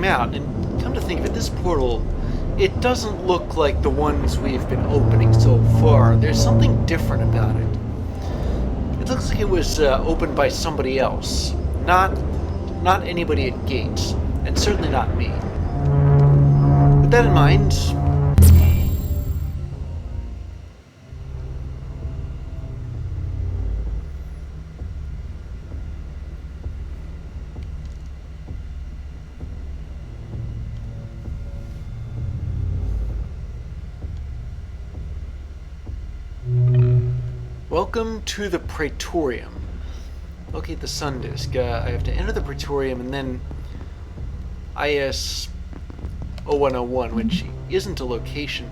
came out, and come to think of it, this portal, it doesn't look like the ones we've been opening so far. There's something different about it. It looks like it was opened by somebody else. Not anybody at Gates, and certainly not me. With that in mind, welcome to the Praetorium. Locate the sun disk. I have to enter the Praetorium and then IS 0101, which isn't a location.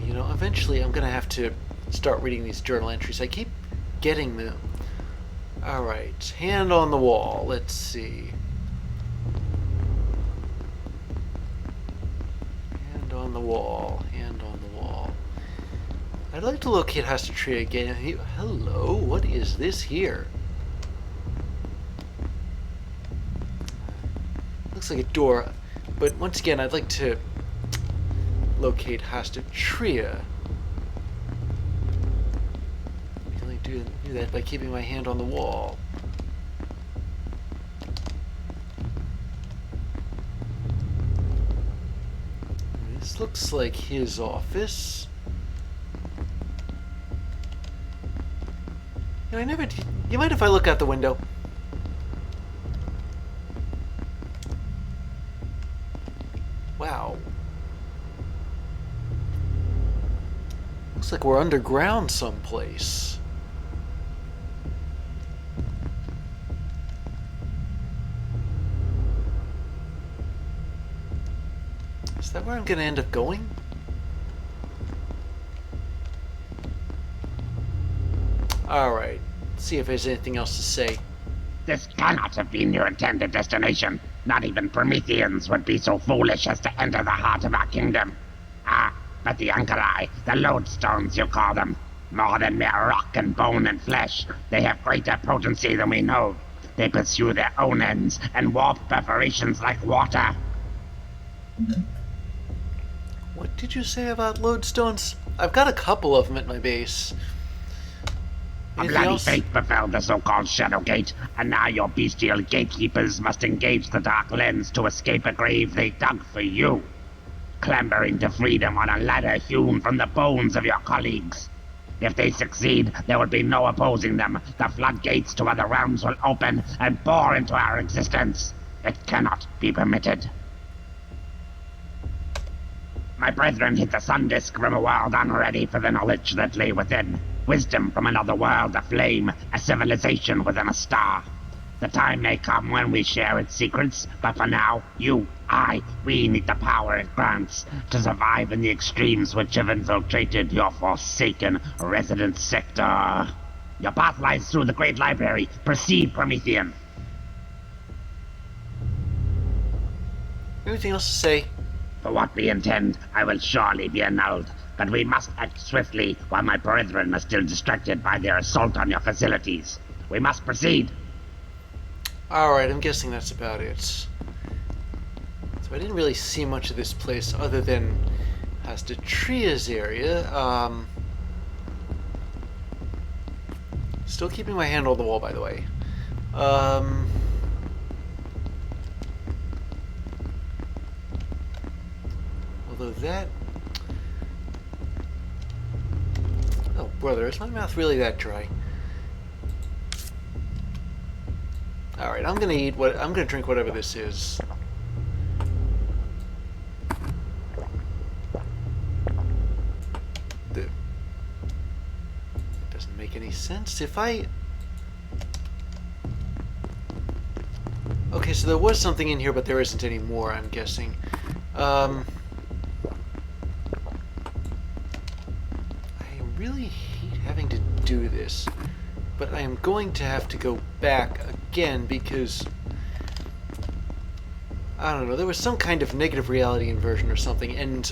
You know, eventually I'm gonna have to start reading these journal entries. I keep getting them. Alright, hand on the wall. Let's see. Hand on the wall. Hand on the wall. I'd like to locate Hastotria again. Hello, what is this here? Looks like a door, but once again, I'd like to locate Hastotria. I can only do that by keeping my hand on the wall. This looks like his office. You know, you mind if I look out the window? Wow. Looks like we're underground someplace. Is that where I'm gonna end up going? Alright, see if there's anything else to say. This cannot have been your intended destination. Not even Prometheans would be so foolish as to enter the heart of our kingdom. Ah, but the Ankarai, the lodestones you call them, more than mere rock and bone and flesh, they have greater potency than we know. They pursue their own ends and warp perforations like water. What did you say about lodestones? I've got a couple of them at my base. A bloody fate befell the so-called Shadow Gate, and now your bestial gatekeepers must engage the Dark Lens to escape a grave they dug for you, clambering to freedom on a ladder hewn from the bones of your colleagues. If they succeed, there will be no opposing them. The floodgates to other realms will open and pour into our existence. It cannot be permitted. My brethren hit the sun disk from a world unready for the knowledge that lay within. Wisdom from another world, a flame, a civilization within a star. The time may come when we share its secrets, but for now, you, we need the power it grants to survive in the extremes which have infiltrated your forsaken residence sector. Your path lies through the great library. Proceed, Promethean. Anything else to say? For what we intend, I will surely be annulled. But we must act swiftly while my brethren are still distracted by their assault on your facilities. We must proceed. Alright, I'm guessing that's about it. So I didn't really see much of this place other than Hastotria's area. Still keeping my hand on the wall, by the way. Although that... Oh, brother, is my mouth really that dry? Alright, I'm gonna drink whatever this is. Doesn't make any sense. If I... Okay, so there was something in here, but there isn't any more, I'm guessing. I really hate having to do this, but I am going to have to go back again because, I don't know, there was some kind of negative reality inversion or something, and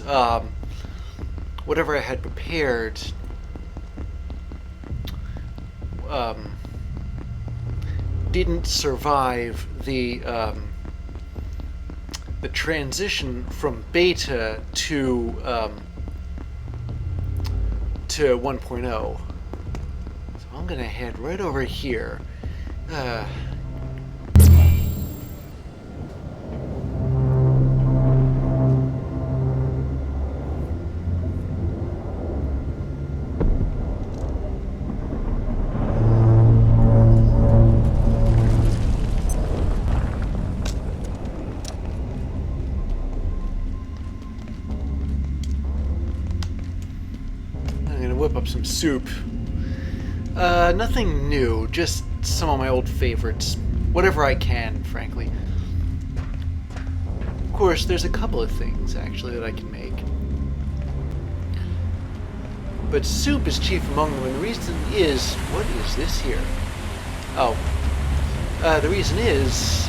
whatever I had prepared didn't survive the the transition from beta to 1.0. So I'm gonna head right over here. Whip up some soup. Nothing new, just some of my old favorites. Whatever I can, frankly. Of course, there's a couple of things, actually, that I can make. But soup is chief among them, and the reason is... What is this here? Oh. The reason is...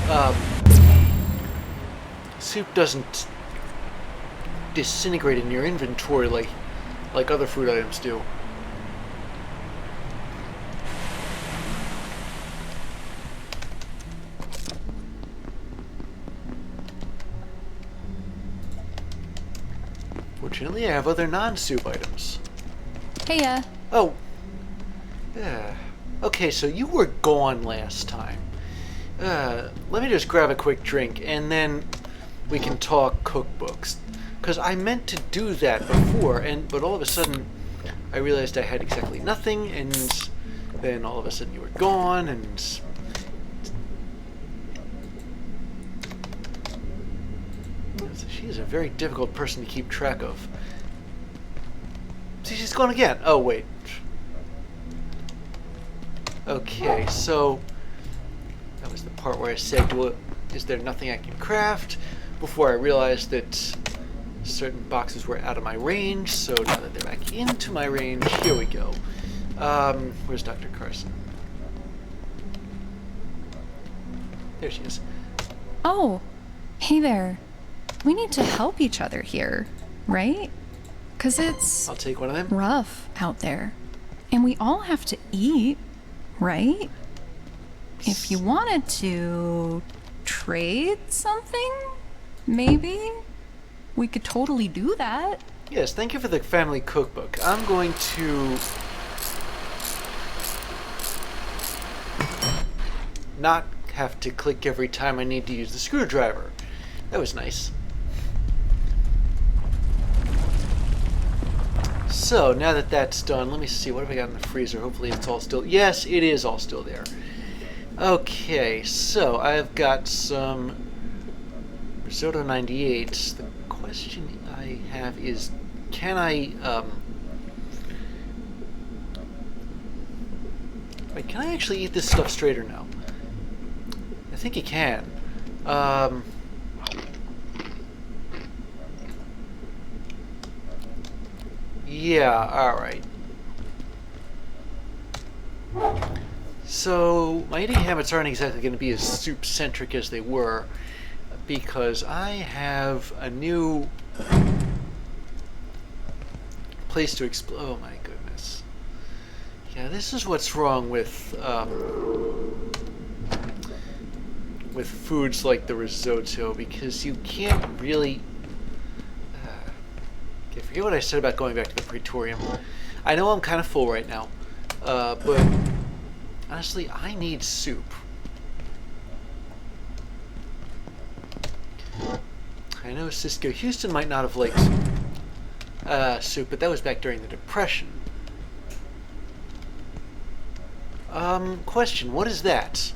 soup doesn't disintegrate in your inventory like other food items do. Fortunately, I have other non-soup items. Heya. Oh. Yeah. Okay, so you were gone last time. Let me just grab a quick drink, and then we can talk cookbooks. Because I meant to do that before, but all of a sudden I realized I had exactly nothing, and then all of a sudden you were gone, and... She's a very difficult person to keep track of. See, she's gone again. Oh, wait. Okay, so... That was the part where I said, well, is there nothing I can craft? Before I realized that certain boxes were out of my range, so now that they're back into my range, here we go. Where's Dr. Carson? There she is. Oh, hey there. We need to help each other here, right? 'Cause it's I'll take one of them. rough out there. And we all have to eat, right? If you wanted to trade something, maybe we could totally do that. Yes, thank you for the family cookbook. I'm going to not have to click every time I need to use the screwdriver. That was nice. So, now that that's done, let me see, what have I got in the freezer? Hopefully it's all still... Yes, it is all still there. Okay, so I've got some Risotto 98. The question I have is, can I, wait, can I actually eat this stuff straight or no? I think you can. Yeah, alright. So, my eating habits aren't exactly going to be as soup-centric as they were, because I have a new place to explore. Oh my goodness. Yeah, this is what's wrong with foods like the risotto, because you can't really... okay, forget what I said about going back to the Praetorium. I know I'm kind of full right now, but honestly, I need soup. I know Cisco Houston might not have liked soup, but that was back during the Depression. Question, what is that?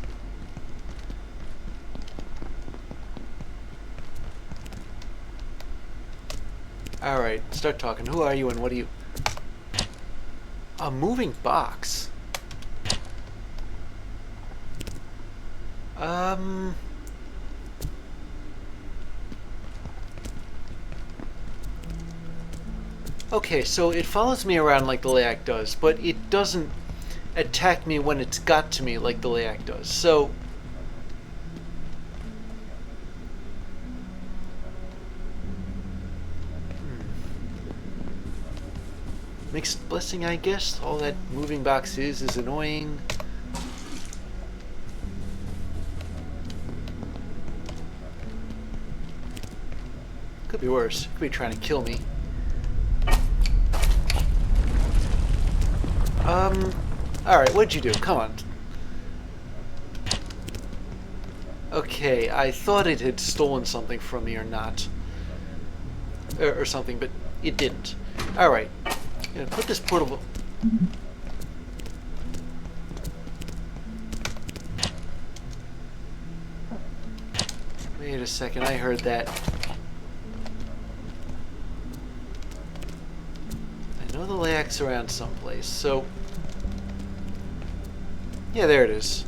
Alright, start talking. Who are you and what do you... A moving box? Okay, so it follows me around like the Layak does, but it doesn't attack me when it's got to me like the Layak does. So... Mixed blessing, I guess. All that moving box is annoying. Could be worse. Could be trying to kill me. Alright, what'd you do? Come on. Okay, I thought it had stolen something from me or not. Or something, but it didn't. Alright. Gonna put this portable... Wait a second, I heard that. I know the layak's around someplace, so... Yeah, there it is.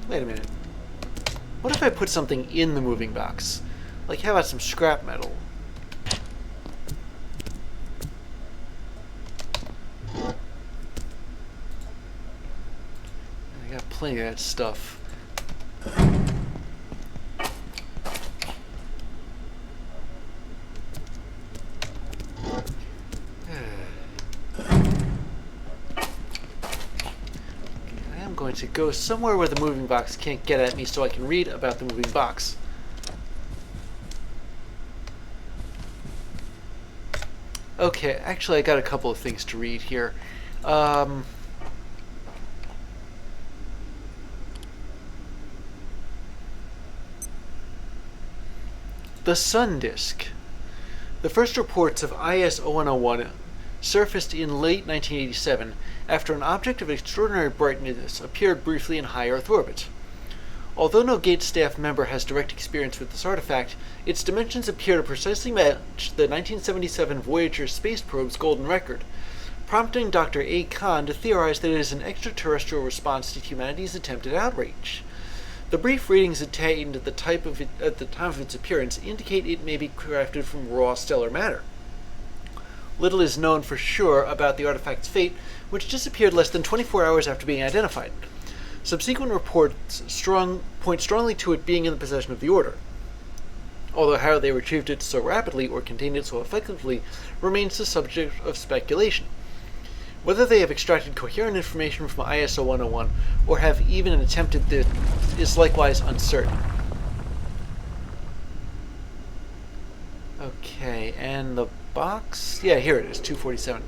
Wait a minute. What if I put something in the moving box? Like, how about some scrap metal? I got plenty of that stuff. To go somewhere where the moving box can't get at me so I can read about the moving box. Okay, actually I got a couple of things to read here. The sun disk. The first reports of IS-0101 surfaced in late 1987 after an object of extraordinary brightness appeared briefly in high Earth orbit. Although no Gates staff member has direct experience with this artifact, its dimensions appear to precisely match the 1977 Voyager space probe's golden record, prompting Dr. A. Khan to theorize that it is an extraterrestrial response to humanity's attempted outrage. The brief readings attained at the time of its appearance indicate it may be crafted from raw stellar matter. Little is known for sure about the artifact's fate, which disappeared less than 24 hours after being identified. Subsequent reports point strongly to it being in the possession of the Order, although how they retrieved it so rapidly or contained it so effectively remains the subject of speculation. Whether they have extracted coherent information from ISO-101 or have even attempted this is likewise uncertain. Okay, and the box? Yeah, here it is, 247.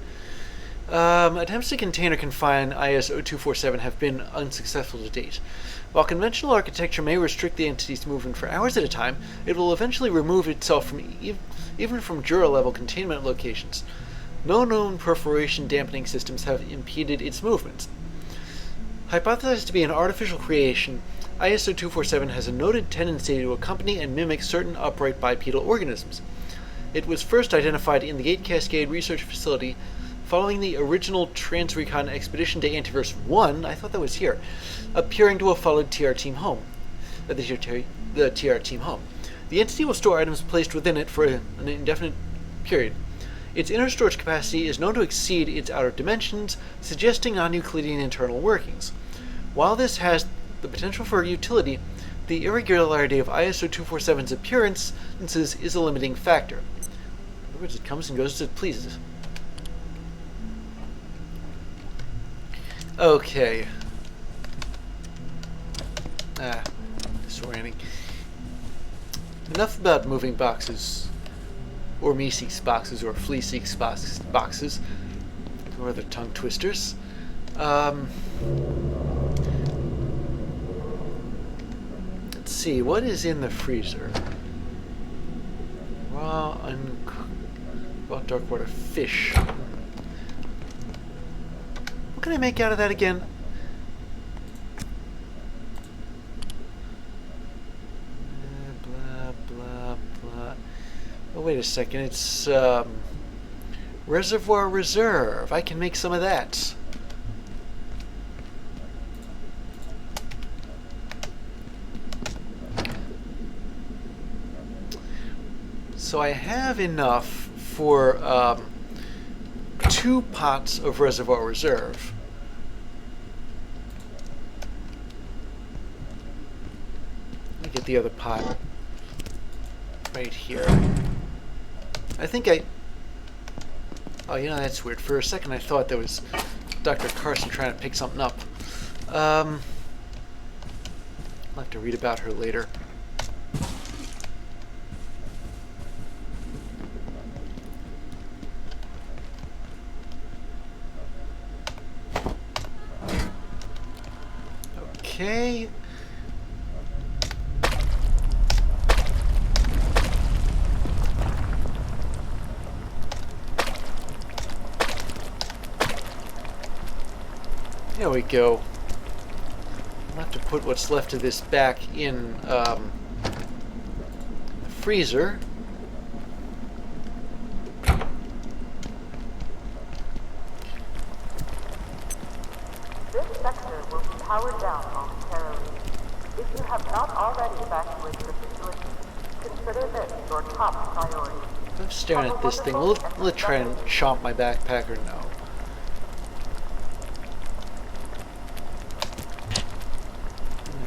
Attempts to contain or confine IS-0247 have been unsuccessful to date. While conventional architecture may restrict the entity's movement for hours at a time, it will eventually remove itself from even from Jura-level containment locations. No known perforation dampening systems have impeded its movements. Hypothesized to be an artificial creation, ISO-247 has a noted tendency to accompany and mimic certain upright bipedal organisms. It was first identified in the Gate Cascade Research Facility following the original Transrecon Expedition to Antiverse 1, I thought that was here, appearing to have followed TR Team home. The TR Team home. The entity will store items placed within it for an indefinite period. Its inner storage capacity is known to exceed its outer dimensions, suggesting non-Euclidean internal workings. While this has the potential for utility, the irregularity of ISO-247's appearances is a limiting factor. In other words, it comes and goes as it pleases. Okay. Disorienting. Enough about moving boxes, or me-seeks boxes, or flea-seeks boxes, or other tongue twisters. Let's see, what is in the freezer? Raw, dark water fish. What can I make out of that again? Blah, blah, blah. Oh, wait a second. It's, Reservoir Reserve. I can make some of that. So I have enough for, 2 pots of Reservoir Reserve. Let me get the other pot right here. I think Oh, you know, that's weird. For a second I thought there was Dr. Carson trying to pick something up. I'll have to read about her later. Okay. There we go. I'll have to put what's left of this back in the freezer. This sector will be powered down momentarily. If you have not already evacuated the facility, consider this your top priority. I'm staring at this thing. Will it try and chomp my backpack or no?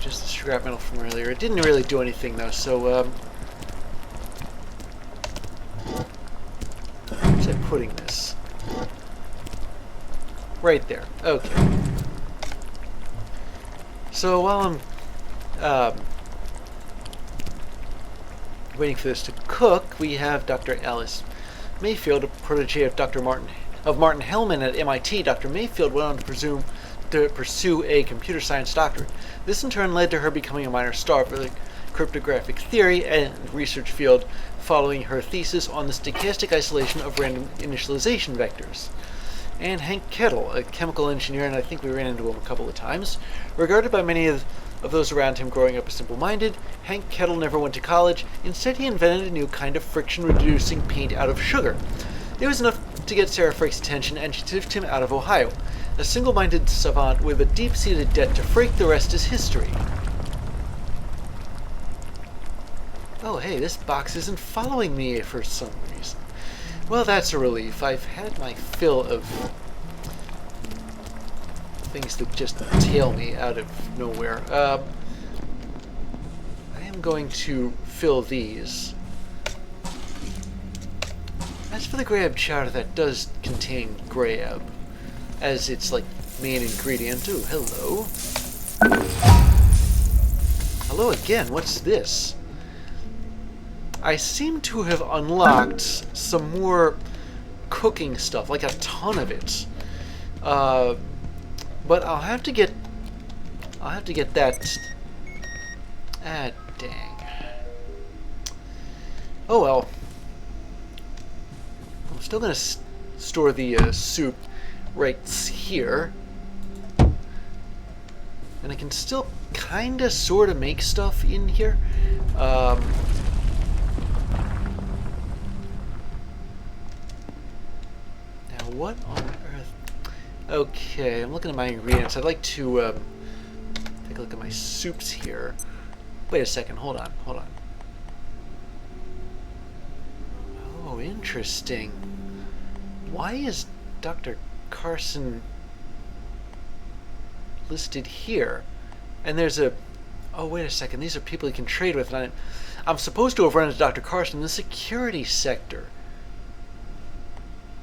Just the scrap metal from earlier. It didn't really do anything though, so where's I putting this? Right there. Okay. So while I'm waiting for this to cook, we have Dr. Alice Mayfield, a protege of Martin Hellman at MIT. Dr. Mayfield went on to pursue a computer science doctorate. This in turn led to her becoming a minor star for the cryptographic theory and research field, following her thesis on the stochastic isolation of random initialization vectors. And Hank Kettle, a chemical engineer, and I think we ran into him a couple of times. Regarded by many of those around him growing up as simple-minded, Hank Kettle never went to college. Instead, he invented a new kind of friction-reducing paint out of sugar. It was enough to get Sarah Frake's attention, and she tipped him out of Ohio. A single-minded savant with a deep-seated debt to Frake, the rest is history. Oh, hey, this box isn't following me for some reason. Well, that's a relief. I've had my fill of things that just tail me out of nowhere. I am going to fill these. As for the greyeb chowder, that does contain greyeb as its like main ingredient. Ooh, hello. Hello again. What's this? I seem to have unlocked some more cooking stuff, like a ton of it. But I'll have to get that. Ah, dang. Oh well. I'm still gonna store the soup right here, and I can still kinda sorta make stuff in here. What on earth? Okay, I'm looking at my ingredients. I'd like to take a look at my soups here. Wait a second, hold on. Oh, interesting. Why is Dr. Carson listed here? And there's a... Oh, wait a second, these are people you can trade with. And I'm supposed to have run into Dr. Carson in the security sector.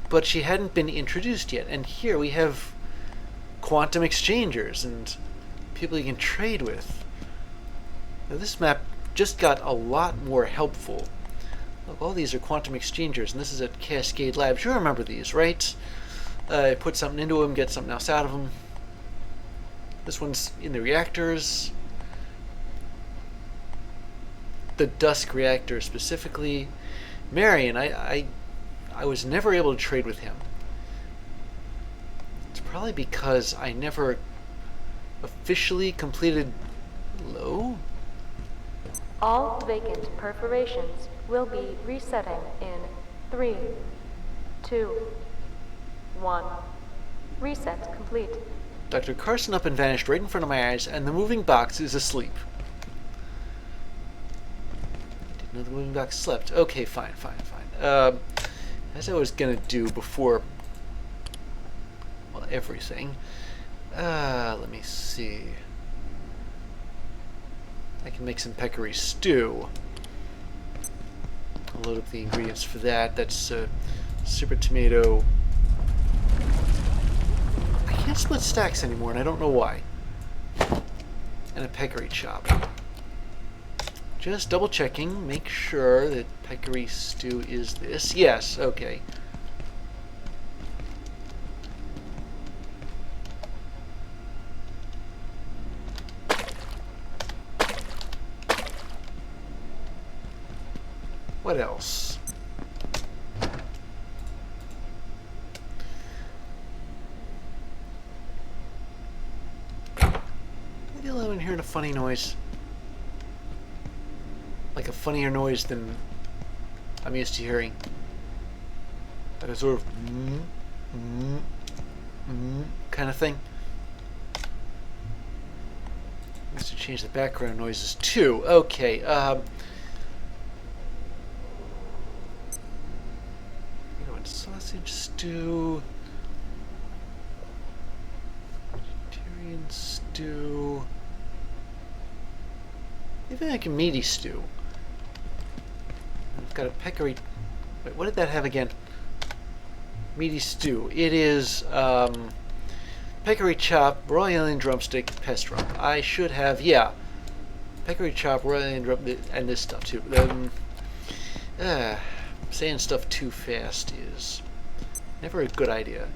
But she hadn't been introduced yet. And here we have quantum exchangers and people you can trade with. Now this map just got a lot more helpful. Look, all these are quantum exchangers, and this is at Cascade Labs. You remember these, right? Put something into them, get something else out of them. This one's in the reactors. The Dusk reactor specifically. Marion, I was never able to trade with him. It's probably because I never officially completed Low? All vacant perforations will be resetting in 3, 2, 1. Reset complete. Dr. Carson up and vanished right in front of my eyes, and the moving box is asleep. Didn't know the moving box slept. Okay, fine. As I was gonna do before, well, everything. Let me see. I can make some peccary stew. I'll load up the ingredients for that. That's super tomato, can't split stacks anymore, and I don't know why. And a peccary chop. Just double checking, make sure that peccary stew is this. Yes, okay. What else? Maybe I'm hearing a funny noise. Like a funnier noise than I'm used to hearing. Like a sort of kind of thing. Needs to change the background noises too. Okay. Sausage stew. Vegetarian stew. Maybe like a meaty stew. I've got a peccary. Wait, what did that have again? Meaty stew. It is peccary chop, raw alien drumstick, pest rump. I should have, yeah. Peccary chop, raw alien drumstick, and this stuff too. Saying stuff too fast is never a good idea.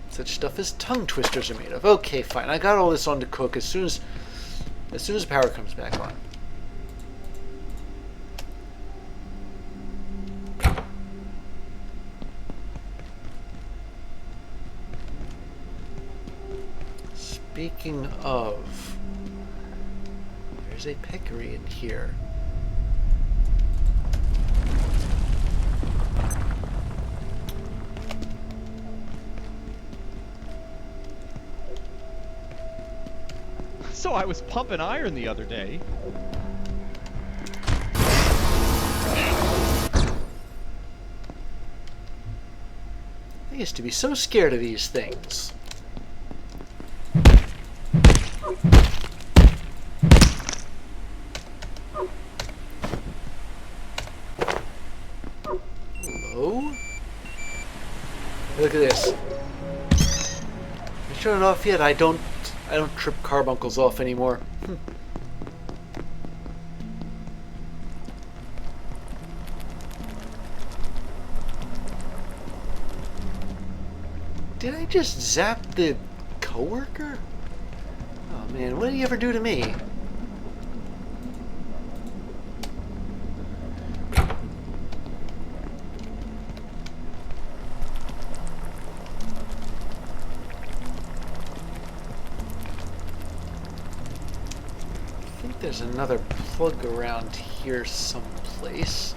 Such stuff as tongue twisters are made of. Okay, fine. I got all this on to cook as soon as the power comes back on. Speaking of, there's a peccary in here. So I was pumping iron the other day. I used to be so scared of these things. Hello? Look at this. I shut it off yet? I don't trip carbuncles off anymore. Did I just zap the coworker? Oh man, what did he ever do to me? There's another plug around here someplace.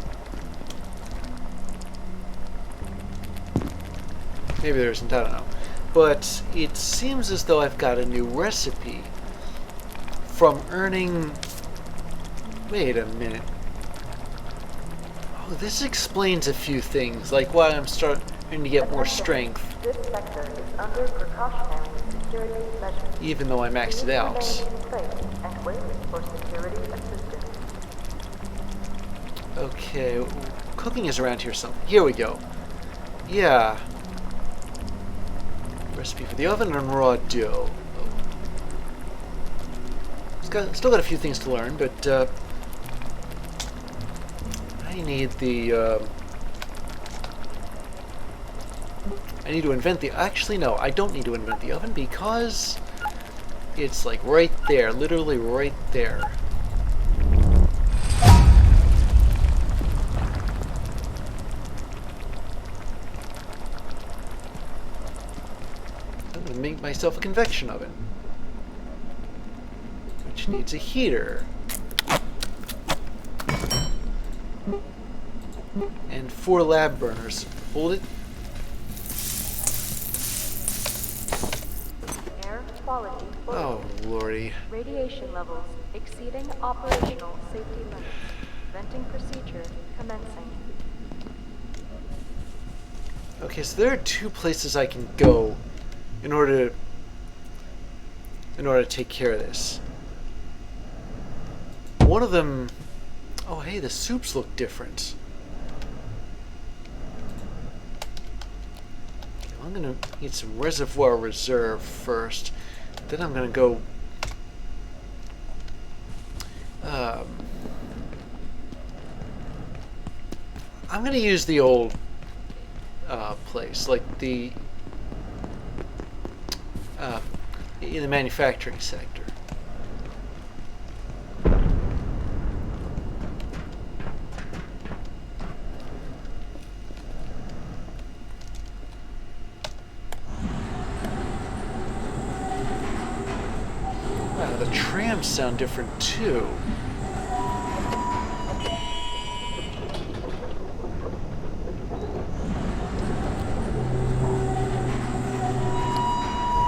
Maybe there isn't, I don't know. But it seems as though I've got a new recipe from earning... Wait a minute. Oh, this explains a few things, like why I'm starting to get more strength. This sector is under precautionary security measures. Even though I maxed it out. And wait for security assistance. Okay, cooking is around here somewhere. Here we go. Yeah. Recipe for the oven and raw dough. Still got a few things to learn, but I need the. I need to invent the. Actually, no, I don't need to invent the oven because it's like right there, literally right there. I'm gonna make myself a convection oven, which needs a heater and 4 lab burners. Hold it. Quality. Oh, lordy. Radiation levels exceeding operational safety limits. Venting procedure commencing. Okay, so there are 2 places I can go in order to take care of this. One of them... Oh, hey, the soups look different. I'm gonna need some reservoir reserve first. Then I'm gonna go. I'm gonna use the old place, like the in the manufacturing sector. Wow, the trams sound different too.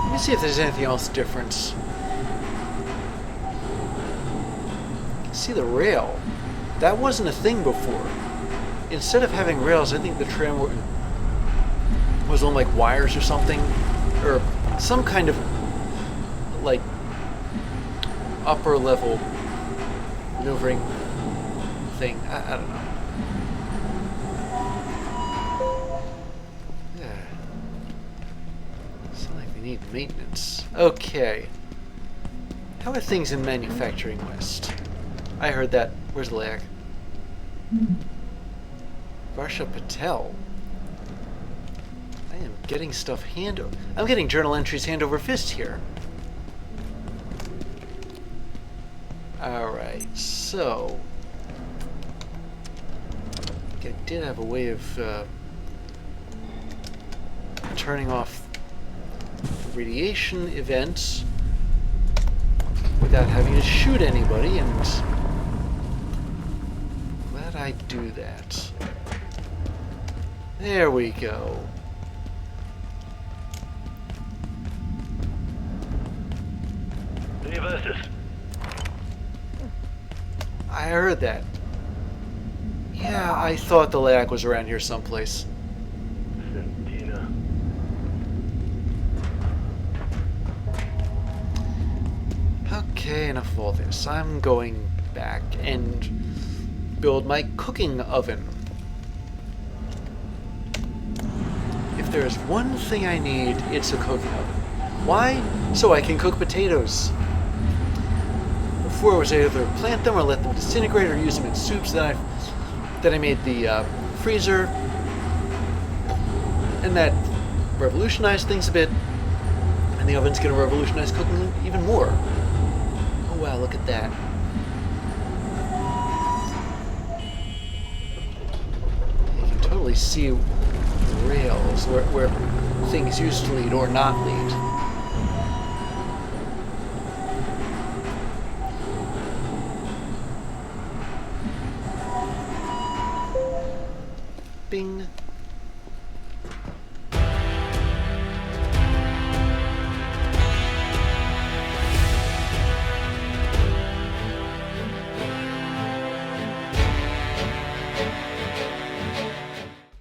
Let me see if there's anything else different. See the rail. That wasn't a thing before. Instead of having rails, I think the tram was on like wires or something, or some kind of like upper level maneuvering thing. I don't know. Yeah. Sounds like they need maintenance. Okay. How are things in manufacturing west? I heard that. Where's the lag? Varsha Patel. I am getting stuff I'm getting journal entries hand over fist here. Alright, so I think I did have a way of turning off radiation events without having to shoot anybody, and glad I do that. There we go. I heard that. Yeah, I thought the lag was around here someplace. Okay, enough of all this. I'm going back and build my cooking oven. If there's one thing I need, it's a cooking oven. Why? So I can cook potatoes. Before I was either plant them or let them disintegrate or use them in soups. Then I made the freezer, and that revolutionized things a bit. And the oven's going to revolutionize cooking even more. Oh wow, look at that. You can totally see rails where things used to lead or not lead. Bing.